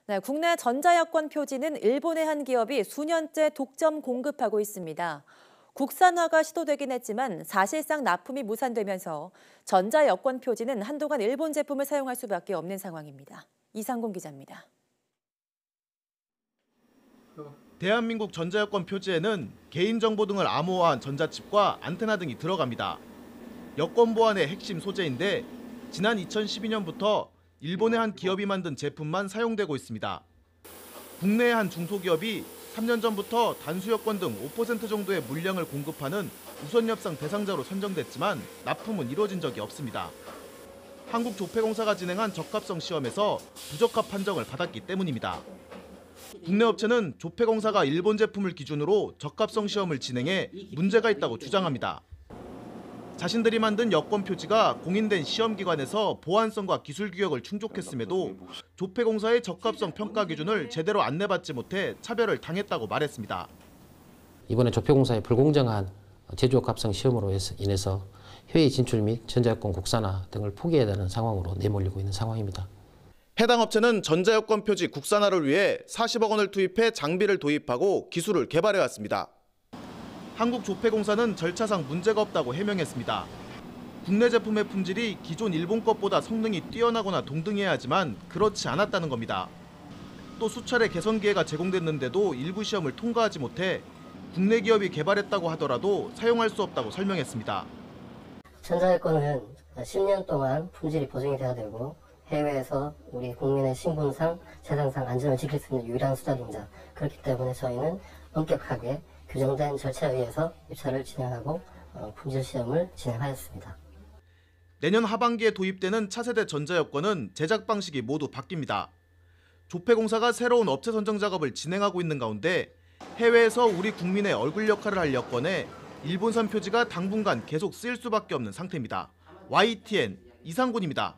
네, 국내 전자여권 표지는 일본의 한 기업이 수년째 독점 공급하고 있습니다. 국산화가 시도되긴 했지만 사실상 납품이 무산되면서 전자여권 표지는 한동안 일본 제품을 사용할 수밖에 없는 상황입니다. 이상공 기자입니다. 대한민국 전자여권 표지에는 개인정보 등을 암호화한 전자칩과 안테나 등이 들어갑니다. 여권 보안의 핵심 소재인데 지난 2012년부터 일본의 한 기업이 만든 제품만 사용되고 있습니다. 국내의 한 중소기업이 3년 전부터 단수여권 등 5% 정도의 물량을 공급하는 우선협상 대상자로 선정됐지만 납품은 이루어진 적이 없습니다. 한국조폐공사가 진행한 적합성 시험에서 부적합 판정을 받았기 때문입니다. 국내 업체는 조폐공사가 일본 제품을 기준으로 적합성 시험을 진행해 문제가 있다고 주장합니다. 자신들이 만든 여권 표지가 공인된 시험기관에서 보안성과 기술 규격을 충족했음에도 조폐공사의 적합성 평가 기준을 제대로 안내받지 못해 차별을 당했다고 말했습니다. 이번에 조폐공사의 불공정한 제조적합성 시험으로 인해서 해외 진출 및 전자여권 국산화 등을 포기해야 되는 상황으로 내몰리고 있는 상황입니다. 해당 업체는 전자여권 표지 국산화를 위해 40억 원을 투입해 장비를 도입하고 기술을 개발해왔습니다. 한국조폐공사는 절차상 문제가 없다고 해명했습니다. 국내 제품의 품질이 기존 일본 것보다 성능이 뛰어나거나 동등해야 하지만 그렇지 않았다는 겁니다. 또 수차례 개선 기회가 제공됐는데도 일부 시험을 통과하지 못해 국내 기업이 개발했다고 하더라도 사용할 수 없다고 설명했습니다. 전자여권은 10년 동안 품질이 보증이 돼야 되고 해외에서 우리 국민의 신분상, 재산상 안전을 지킬 수 있는 유일한 수단입니다. 그렇기 때문에 저희는 엄격하게 규정된 절차에 의해서 입찰을 진행하고 품질 시험을 진행하였습니다. 내년 하반기에 도입되는 차세대 전자여권은 제작 방식이 모두 바뀝니다. 조폐공사가 새로운 업체 선정 작업을 진행하고 있는 가운데 해외에서 우리 국민의 얼굴 역할을 할 여권에 일본산 표지가 당분간 계속 쓰일 수밖에 없는 상태입니다. YTN 이상곤입니다.